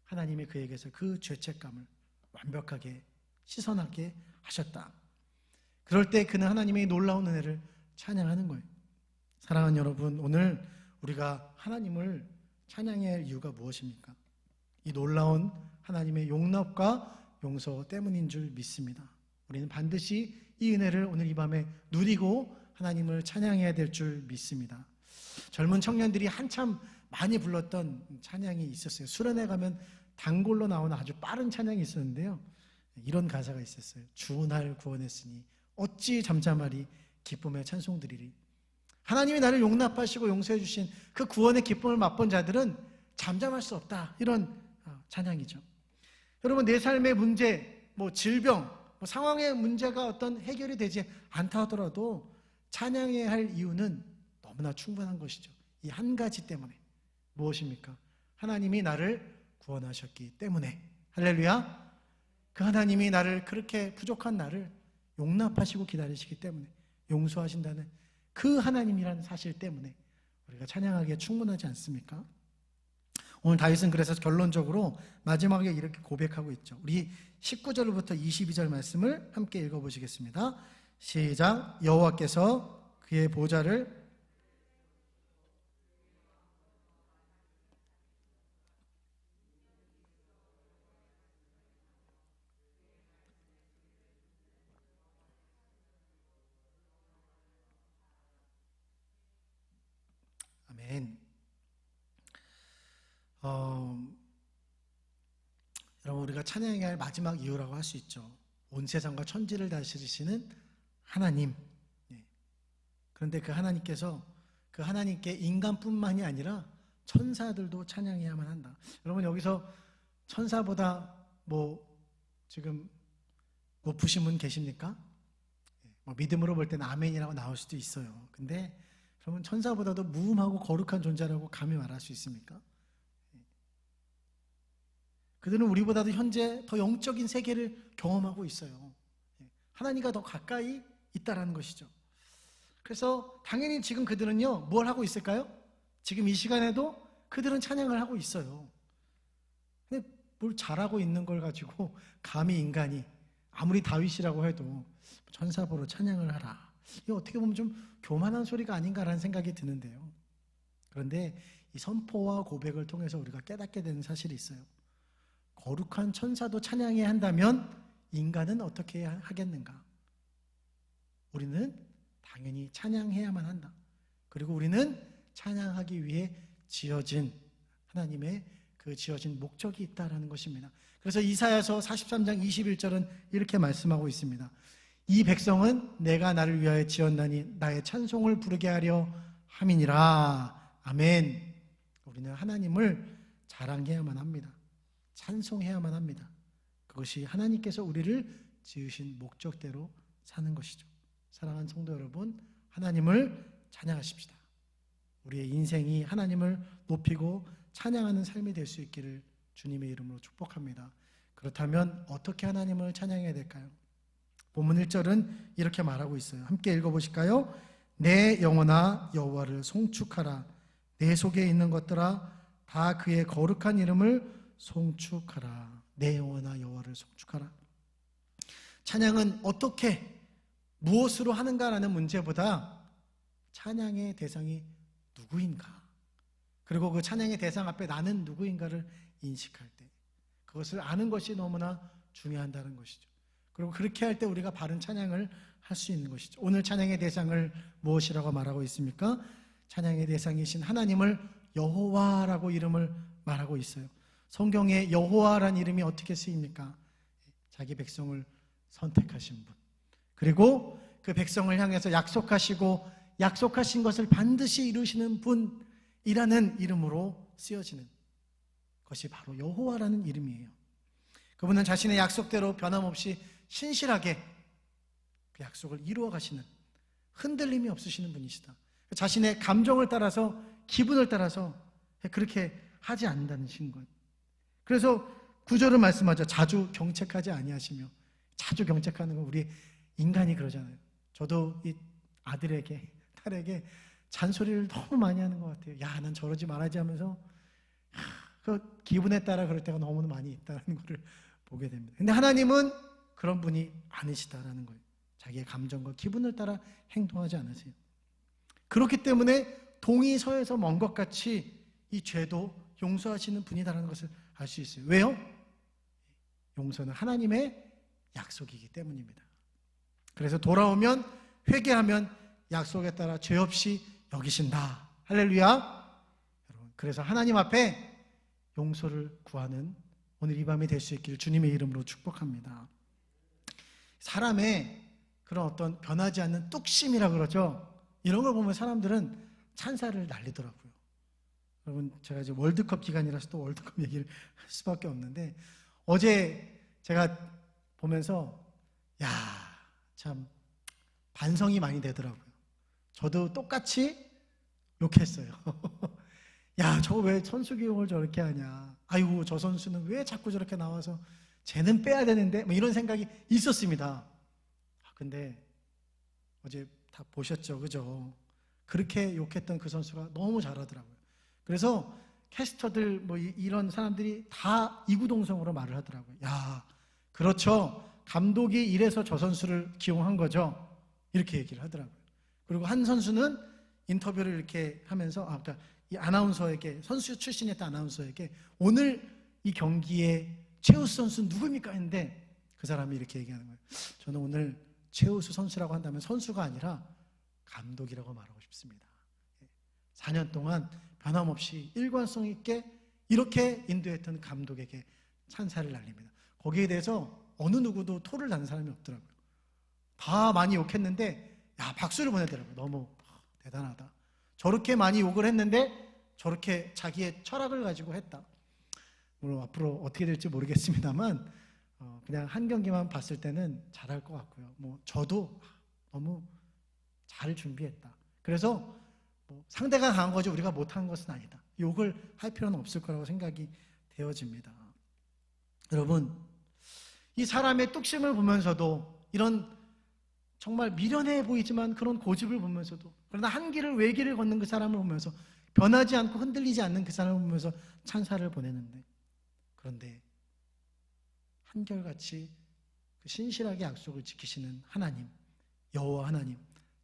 Speaker 1: 하나님이 그에게서 그 죄책감을 완벽하게 씻어나게 하셨다. 그럴 때 그는 하나님의 놀라운 은혜를 찬양하는 거예요. 사랑하는 여러분, 오늘 우리가 하나님을 찬양해야 할 이유가 무엇입니까? 이 놀라운 하나님의 용납과 용서 때문인 줄 믿습니다. 우리는 반드시 이 은혜를 오늘 이 밤에 누리고 하나님을 찬양해야 될 줄 믿습니다. 젊은 청년들이 한참 많이 불렀던 찬양이 있었어요. 수련회 가면 단골로 나오는 아주 빠른 찬양이 있었는데요, 이런 가사가 있었어요. 주 날 구원했으니 어찌 잠잠하리 기쁨의 찬송드리리. 하나님이 나를 용납하시고 용서해 주신 그 구원의 기쁨을 맛본 자들은 잠잠할 수 없다, 이런 찬양이죠. 여러분, 내 삶의 문제, 질병, 상황의 문제가 어떤 해결이 되지 않다 하더라도 찬양해야 할 이유는 너무나 충분한 것이죠. 이 한 가지 때문에. 무엇입니까? 하나님이 나를 구원하셨기 때문에. 할렐루야. 그 하나님이 나를, 그렇게 부족한 나를 용납하시고 기다리시기 때문에, 용서하신다는 그 하나님이라는 사실 때문에 우리가 찬양하기에 충분하지 않습니까? 오늘 다윗은 그래서 결론적으로 마지막에 이렇게 고백하고 있죠. 우리 19절부터 22절 말씀을 함께 읽어보시겠습니다. 시작. 여호와께서 그의 보좌를 아멘. 여러분, 우리가 찬양해야 할 마지막 이유라고 할 수 있죠. 온 세상과 천지를 다스리시는 하나님. 그런데 그 하나님께서, 그 하나님께 인간뿐만이 아니라 천사들도 찬양해야만 한다. 여러분, 여기서 천사보다 지금 높으신 분 계십니까? 믿음으로 볼 때는 아멘이라고 나올 수도 있어요. 근데 그러면 천사보다도 무음하고 거룩한 존재라고 감히 말할 수 있습니까? 그들은 우리보다도 현재 더 영적인 세계를 경험하고 있어요. 하나님과 더 가까이 있다라는 것이죠. 그래서 당연히 지금 그들은요, 뭘 하고 있을까요? 지금 이 시간에도 그들은 찬양을 하고 있어요. 근데 뭘 잘하고 있는 걸 가지고 감히 인간이, 아무리 다윗이라고 해도 천사보로 찬양을 하라, 이거 어떻게 보면 좀 교만한 소리가 아닌가라는 생각이 드는데요. 그런데 이 선포와 고백을 통해서 우리가 깨닫게 되는 사실이 있어요. 거룩한 천사도 찬양해야 한다면 인간은 어떻게 하겠는가? 우리는 당연히 찬양해야만 한다. 그리고 우리는 찬양하기 위해 지어진, 하나님의 그 지어진 목적이 있다라는 것입니다. 그래서 이사야서 43장 21절은 이렇게 말씀하고 있습니다. 이 백성은 내가 나를 위하여 지었나니 나의 찬송을 부르게 하려 함이니라. 아멘. 우리는 하나님을 자랑해야만 합니다. 찬송해야만 합니다. 그것이 하나님께서 우리를 지으신 목적대로 사는 것이죠. 사랑하는 성도 여러분, 하나님을 찬양하십시다. 우리의 인생이 하나님을 높이고 찬양하는 삶이 될 수 있기를 주님의 이름으로 축복합니다. 그렇다면 어떻게 하나님을 찬양해야 될까요? 본문 1절은 이렇게 말하고 있어요. 함께 읽어보실까요? 내 영혼아 여호와를 송축하라. 내 속에 있는 것들아 다 그의 거룩한 이름을 송축하라. 내 영혼아 여호와를 송축하라. 찬양은 어떻게 무엇으로 하는가라는 문제보다 찬양의 대상이 누구인가, 그리고 그 찬양의 대상 앞에 나는 누구인가를 인식할 때 그것을 아는 것이 너무나 중요하다는 것이죠. 그리고 그렇게 할 때 우리가 바른 찬양을 할 수 있는 것이죠. 오늘 찬양의 대상을 무엇이라고 말하고 있습니까? 찬양의 대상이신 하나님을 여호와라고 이름을 말하고 있어요. 성경에 여호와라는 이름이 어떻게 쓰입니까? 자기 백성을 선택하신 분, 그리고 그 백성을 향해서 약속하시고 약속하신 것을 반드시 이루시는 분이라는 이름으로 쓰여지는 것이 바로 여호와라는 이름이에요. 그분은 자신의 약속대로 변함없이 신실하게 그 약속을 이루어 가시는, 흔들림이 없으시는 분이시다. 자신의 감정을 따라서, 기분을 따라서 그렇게 하지 않는다는 것. 그래서 구절은 말씀하죠. 자주 경책하지 아니하시며. 자주 경책하는 건 우리 인간이 그러잖아요. 저도 이 아들에게, 딸에게 잔소리를 너무 많이 하는 것 같아요. 야, 난 저러지 말아야지 하면서 그 기분에 따라 그럴 때가 너무 많이 있다는 것을 보게 됩니다. 근데 하나님은 그런 분이 아니시다라는 거예요. 자기의 감정과 기분을 따라 행동하지 않으세요. 그렇기 때문에 동이 서에서 먼 것 같이 이 죄도 용서하시는 분이다라는 것을 알 수 있어요. 왜요? 용서는 하나님의 약속이기 때문입니다. 그래서 돌아오면, 회개하면 약속에 따라 죄 없이 여기신다. 할렐루야. 여러분, 그래서 하나님 앞에 용서를 구하는 오늘 이 밤이 될 수 있기를 주님의 이름으로 축복합니다. 사람의 그런 어떤 변하지 않는 뚝심이라 그러죠. 이런 걸 보면 사람들은 찬사를 날리더라고요. 여러분, 제가 이제 월드컵 기간이라서 또 월드컵 얘기를 할 수밖에 없는데, 어제 제가 보면서 야, 참 반성이 많이 되더라고요. 저도 똑같이 욕했어요. 야, 저거 왜 선수 기용을 저렇게 하냐. 아이고, 저 선수는 왜 자꾸 저렇게 나와서 쟤는 빼야 되는데, 뭐 이런 생각이 있었습니다. 근데 어제 다 보셨죠, 그죠? 그렇게 욕했던 그 선수가 너무 잘하더라고요. 그래서 캐스터들 뭐 이런 사람들이 다 이구동성으로 말을 하더라고요. 야, 그렇죠. 감독이 이래서 저 선수를 기용한 거죠. 이렇게 얘기를 하더라고요. 그리고 한 선수는 인터뷰를 이렇게 하면서 그러니까 이 아나운서에게, 선수 출신이었던 아나운서에게 오늘 이 경기에 최우수 선수 누굽니까 했는데 그 사람이 이렇게 얘기하는 거예요. 저는 오늘 최우수 선수라고 한다면 선수가 아니라 감독이라고 말하고 싶습니다. 4년 동안 변함없이 일관성 있게 이렇게 인도했던 감독에게 찬사를 날립니다. 거기에 대해서 어느 누구도 토를 다는 사람이 없더라고요. 다 많이 욕했는데 박수를 보내더라고요. 너무 대단하다. 저렇게 많이 욕을 했는데 저렇게 자기의 철학을 가지고 했다. 물론 앞으로 어떻게 될지 모르겠습니다만 그냥 한 경기만 봤을 때는 잘할 것 같고요. 뭐 저도 너무 잘 준비했다. 그래서 상대가 강한 거지 우리가 못한 것은 아니다. 욕을 할 필요는 없을 거라고 생각이 되어집니다. 여러분, 이 사람의 뚝심을 보면서도, 이런 정말 미련해 보이지만 그런 고집을 보면서도, 그러나 한 길을 외길을 걷는 그 사람을 보면서, 변하지 않고 흔들리지 않는 그 사람을 보면서 찬사를 보내는데, 그런데 한결같이 그 신실하게 약속을 지키시는 하나님, 여호와 하나님,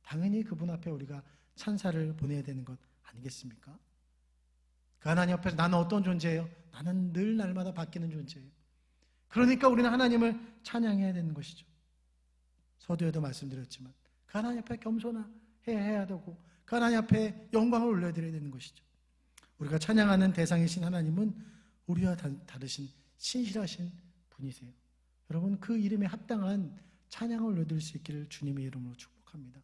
Speaker 1: 당연히 그분 앞에 우리가 찬사를 보내야 되는 것 아니겠습니까? 그 하나님 앞에서 나는 어떤 존재예요? 나는 늘 날마다 바뀌는 존재예요. 그러니까 우리는 하나님을 찬양해야 되는 것이죠. 서두에도 말씀드렸지만 그 하나님 앞에 겸손해야 되고 그 하나님 앞에 영광을 올려드려야 되는 것이죠. 우리가 찬양하는 대상이신 하나님은 우리와 다르신 신실하신 분이세요. 여러분, 그 이름에 합당한 찬양을 올려드릴 수 있기를 주님의 이름으로 축복합니다.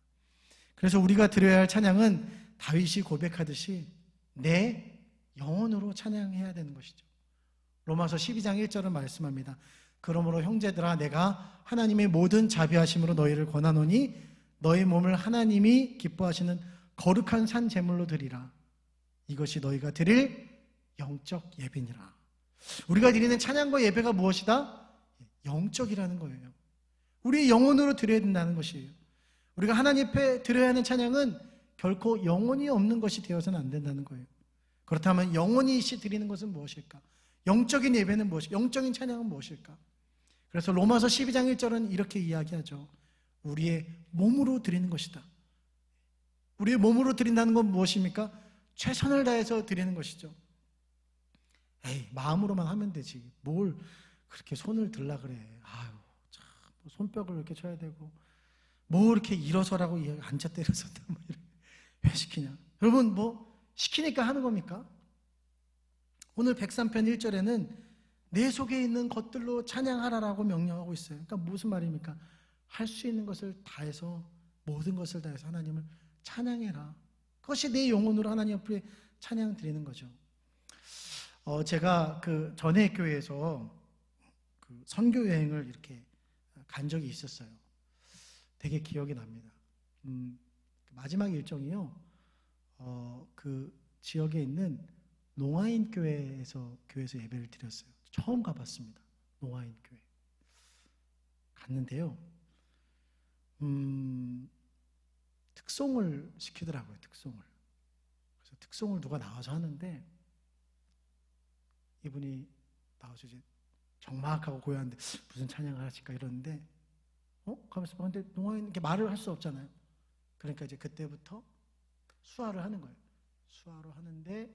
Speaker 1: 그래서 우리가 드려야 할 찬양은 다윗이 고백하듯이 내 영혼으로 찬양해야 되는 것이죠. 로마서 12장 1절은 말씀합니다. 그러므로 형제들아 내가 하나님의 모든 자비하심으로 너희를 권하노니 너희 몸을 하나님이 기뻐하시는 거룩한 산 제물로 드리라. 이것이 너희가 드릴 영적 예배니라. 우리가 드리는 찬양과 예배가 무엇이다? 영적이라는 거예요. 우리의 영혼으로 드려야 된다는 것이에요. 우리가 하나님 앞에 드려야 하는 찬양은 결코 영혼이 없는 것이 되어서는 안 된다는 거예요. 그렇다면 영혼이 드리는 것은 무엇일까? 영적인 예배는 무엇일까? 영적인 찬양은 무엇일까? 그래서 로마서 12장 1절은 이렇게 이야기하죠. 우리의 몸으로 드리는 것이다. 우리의 몸으로 드린다는 건 무엇입니까? 최선을 다해서 드리는 것이죠. 에이, 마음으로만 하면 되지. 뭘 그렇게 손을 들라 그래. 아유, 참, 손뼉을 이렇게 쳐야 되고, 뭐 이렇게 일어서라고 앉아 때려서 뭐 왜 시키냐? 여러분, 뭐 시키니까 하는 겁니까? 오늘 103편 1절에는 내 속에 있는 것들로 찬양하라라고 명령하고 있어요. 그러니까 무슨 말입니까? 할 수 있는 것을 다해서, 모든 것을 다해서 하나님을 찬양해라. 그것이 내 영혼으로 하나님 앞에 찬양 드리는 거죠. 제가 그 전에 교회에서 그 선교 여행을 이렇게 간 적이 있었어요. 되게 기억이 납니다. 마지막 일정이요. 그 지역에 있는 농아인 교회에서 예배를 드렸어요. 처음 가봤습니다. 농아인 교회 갔는데요. 특송을 시키더라고요. 특송을. 그래서 특송을 누가 나와서 하는데 이분이 나와서 이제 적막하고 고요한데 무슨 찬양을 하실까 이러는데 가면서 근데 농아인 이렇게 말을 할 수 없잖아요. 그러니까 이제 그때부터 수화를 하는 거예요. 수화로 하는데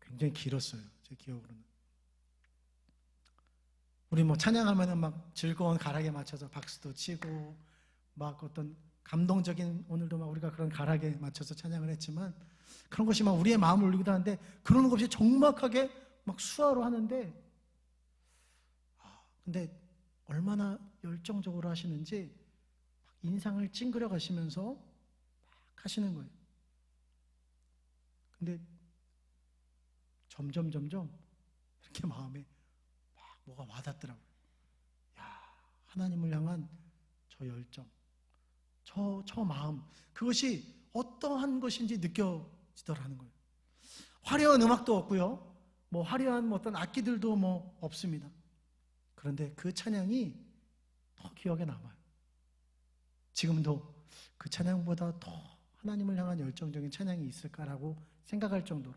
Speaker 1: 굉장히 길었어요. 제 기억으로는. 우리 뭐 찬양하면은 막 즐거운 가락에 맞춰서 박수도 치고 막 어떤 감동적인, 오늘도 막 우리가 그런 가락에 맞춰서 찬양을 했지만 그런 것이 막 우리의 마음을 울리기도 하는데 그런 것 없이 적막하게 막 수화로 하는데 근데 얼마나 열정적으로 하시는지 막 인상을 찡그려 가시면서 막 하시는 거예요. 근데 점점 이렇게 마음에 막 뭐가 와닿더라고요. 야, 하나님을 향한 저 열정, 저 마음, 그것이 어떠한 것인지 느껴지더라는 거예요. 화려한 음악도 없고요, 뭐 화려한 어떤 악기들도 뭐 없습니다. 그런데 그 찬양이 더 기억에 남아요. 지금도 그 찬양보다 더 하나님을 향한 열정적인 찬양이 있을까라고 생각할 정도로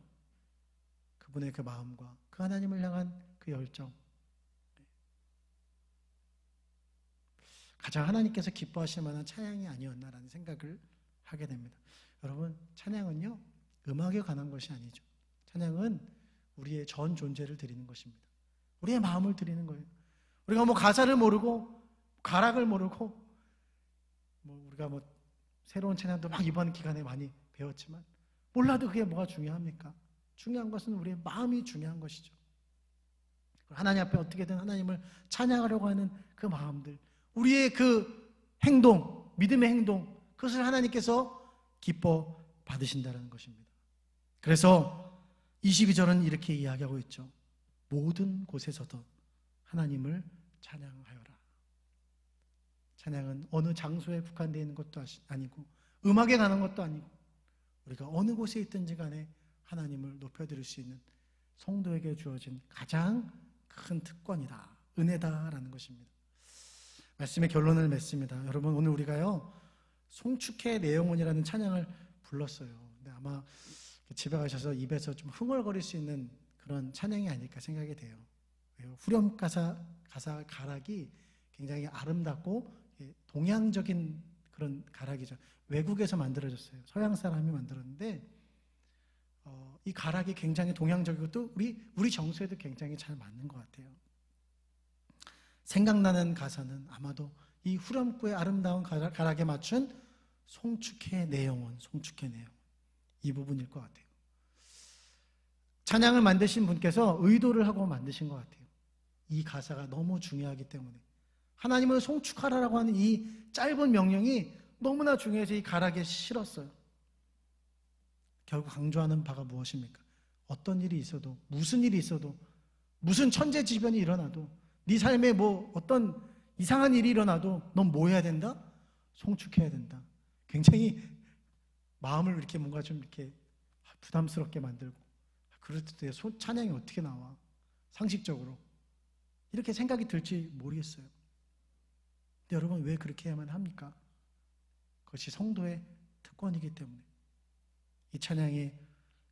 Speaker 1: 그분의 그 마음과 그 하나님을 향한 그 열정, 가장 하나님께서 기뻐하실 만한 찬양이 아니었나라는 생각을 하게 됩니다. 여러분, 찬양은요 음악에 관한 것이 아니죠. 찬양은 우리의 전 존재를 드리는 것입니다. 우리의 마음을 드리는 거예요. 우리가 뭐 가사를 모르고 가락을 모르고 우리가 새로운 찬양도 막 이번 기간에 많이 배웠지만 몰라도 그게 뭐가 중요합니까? 중요한 것은 우리의 마음이 중요한 것이죠. 하나님 앞에 어떻게든 하나님을 찬양하려고 하는 그 마음들, 우리의 그 행동, 믿음의 행동, 그것을 하나님께서 기뻐 받으신다는 것입니다. 그래서 22절은 이렇게 이야기하고 있죠. 모든 곳에서도 하나님을 찬양하여라. 찬양은 어느 장소에 국한되어 있는 것도 아니고 음악에 관한 것도 아니고 우리가 어느 곳에 있든지 간에 하나님을 높여드릴 수 있는 성도에게 주어진 가장 큰 특권이다, 은혜다라는 것입니다. 말씀의 결론을 맺습니다. 여러분, 오늘 우리가요 송축해 내 영혼이라는 찬양을 불렀어요. 근데 아마 집에 가셔서 입에서 좀 흥얼거릴 수 있는 그런 찬양이 아닐까 생각이 돼요. 후렴 가사 가락이 굉장히 아름답고 동양적인 그런 가락이죠. 외국에서 만들어졌어요. 서양 사람이 만들었는데 이 가락이 굉장히 동양적이고 또 우리 정서에도 굉장히 잘 맞는 것 같아요. 생각나는 가사는 아마도 이 후렴구의 아름다운 가락에 맞춘 송축해 내 영혼, 송축해 내 영혼, 이 부분일 것 같아요. 찬양을 만드신 분께서 의도를 하고 만드신 것 같아요. 이 가사가 너무 중요하기 때문에 하나님을 송축하라고 하는 이 짧은 명령이 너무나 중요해서 이 가락에 실었어요. 결국 강조하는 바가 무엇입니까? 어떤 일이 있어도, 무슨 일이 있어도 무슨 천재지변이 일어나도, 네 삶에 뭐 어떤 이상한 일이 일어나도 넌 뭐 해야 된다? 송축해야 된다. 굉장히 마음을 이렇게 뭔가 좀 이렇게 부담스럽게 만들고, 그럴 때 찬양이 어떻게 나와? 상식적으로 이렇게 생각이 들지 모르겠어요. 근데 여러분, 왜 그렇게 해야만 합니까? 그것이 성도의 특권이기 때문에, 이 찬양이,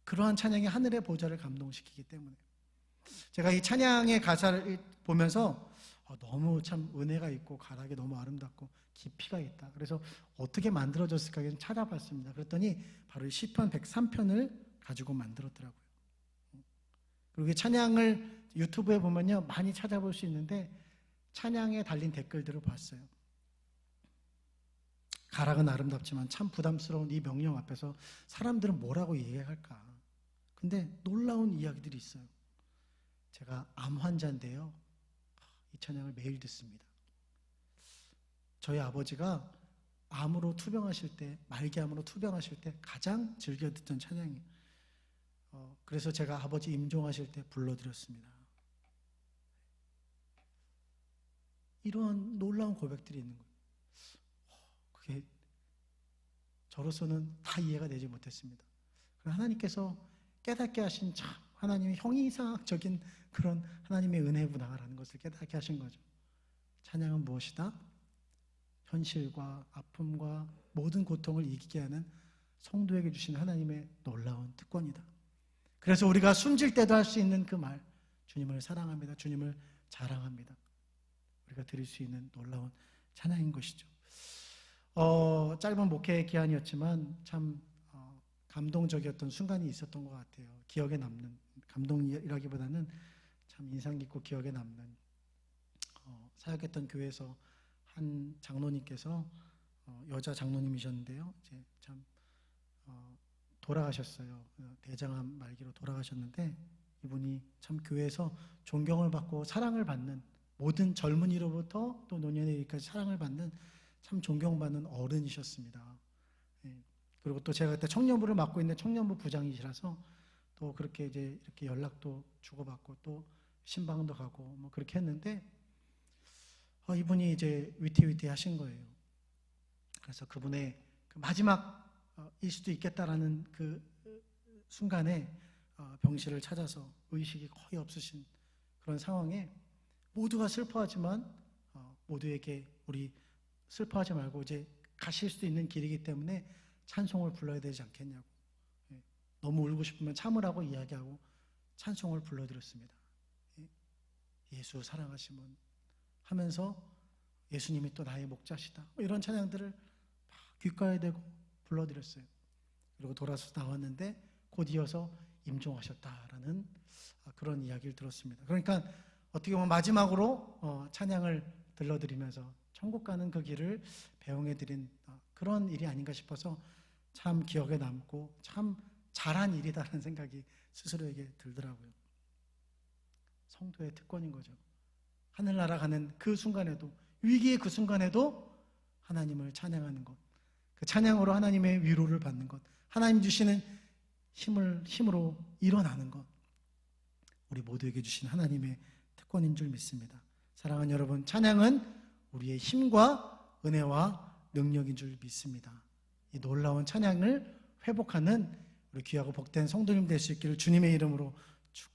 Speaker 1: 그러한 찬양이 하늘의 보좌를 감동시키기 때문에. 제가 이 찬양의 가사를 보면서 너무 참 은혜가 있고 가락이 너무 아름답고 깊이가 있다. 그래서 어떻게 만들어졌을까 좀 찾아봤습니다. 그랬더니 바로 시편 103편을 가지고 만들었더라고요. 그리고 이 찬양을 유튜브에 보면요, 많이 찾아볼 수 있는데 찬양에 달린 댓글들을 봤어요. 가락은 아름답지만 참 부담스러운 이 명령 앞에서 사람들은 뭐라고 얘기할까? 근데 놀라운 이야기들이 있어요. 제가 암 환자인데요, 이 찬양을 매일 듣습니다. 저희 아버지가 암으로 투병하실 때, 말기암으로 투병하실 때 가장 즐겨 듣던 찬양이에요. 그래서 제가 아버지 임종하실 때 불러드렸습니다. 이런 놀라운 고백들이 있는 거예요. 그게 저로서는 다 이해가 되지 못했습니다. 하나님께서 깨닫게 하신, 참 하나님의 형이상학적인 그런 하나님의 은혜구나라는 것을 깨닫게 하신 거죠. 찬양은 무엇이다? 현실과 아픔과 모든 고통을 이기게 하는 성도에게 주신 하나님의 놀라운 특권이다. 그래서 우리가 숨질 때도 할 수 있는 그 말, 주님을 사랑합니다, 주님을 자랑합니다, 우리가 드릴 수 있는 놀라운 찬양인 것이죠. 짧은 목회 기간이었지만 참 감동적이었던 순간이 있었던 것 같아요. 기억에 남는, 감동이라기보다는 참 인상 깊고 기억에 남는, 사역했던 교회에서 한 장로님께서, 여자 장로님이셨는데요, 이제 참 돌아가셨어요. 대장암 말기로 돌아가셨는데, 이분이 참 교회에서 존경을 받고 사랑을 받는, 모든 젊은이로부터 또 노년에 이르기까지 사랑을 받는 참 존경받는 어른이셨습니다. 그리고 또 제가 그때 청년부를 맡고 있는 청년부 부장이시라서 또 그렇게 이제 이렇게 연락도 주고받고 또 신방도 가고 뭐 그렇게 했는데, 이분이 이제 위태위태 하신 거예요. 그래서 그분의 그 마지막일 수도 있겠다라는 그 순간에 병실을 찾아서 의식이 거의 없으신 그런 상황에 모두가 슬퍼하지만 모두에게 우리 슬퍼하지 말고 이제 가실 수 있는 길이기 때문에 찬송을 불러야 되지 않겠냐고, 너무 울고 싶으면 참으라고 이야기하고 찬송을 불러드렸습니다. 예수 사랑하시면 하면서 예수님이 또 나의 목자시다, 이런 찬양들을 막 귓가에 대고 불러드렸어요. 그리고 돌아서 나왔는데 곧 이어서 임종하셨다라는 그런 이야기를 들었습니다. 그러니까 어떻게 보면 마지막으로 찬양을 들려드리면서 천국 가는 그 길을 배웅해드린 그런 일이 아닌가 싶어서 참 기억에 남고 참 잘한 일이다라는 생각이 스스로에게 들더라고요. 성도의 특권인 거죠. 하늘나라 가는 그 순간에도, 위기의 그 순간에도 하나님을 찬양하는 것, 그 찬양으로 하나님의 위로를 받는 것, 하나님 주시는 힘으로 일어나는 것, 우리 모두에게 주신 하나님의 특권인 줄 믿습니다. 사랑하는 여러분, 찬양은 우리의 힘과 은혜와 능력인 줄 믿습니다. 이 놀라운 찬양을 회복하는 우리 귀하고 복된 성도님 될 수 있기를 주님의 이름으로 축복합니다.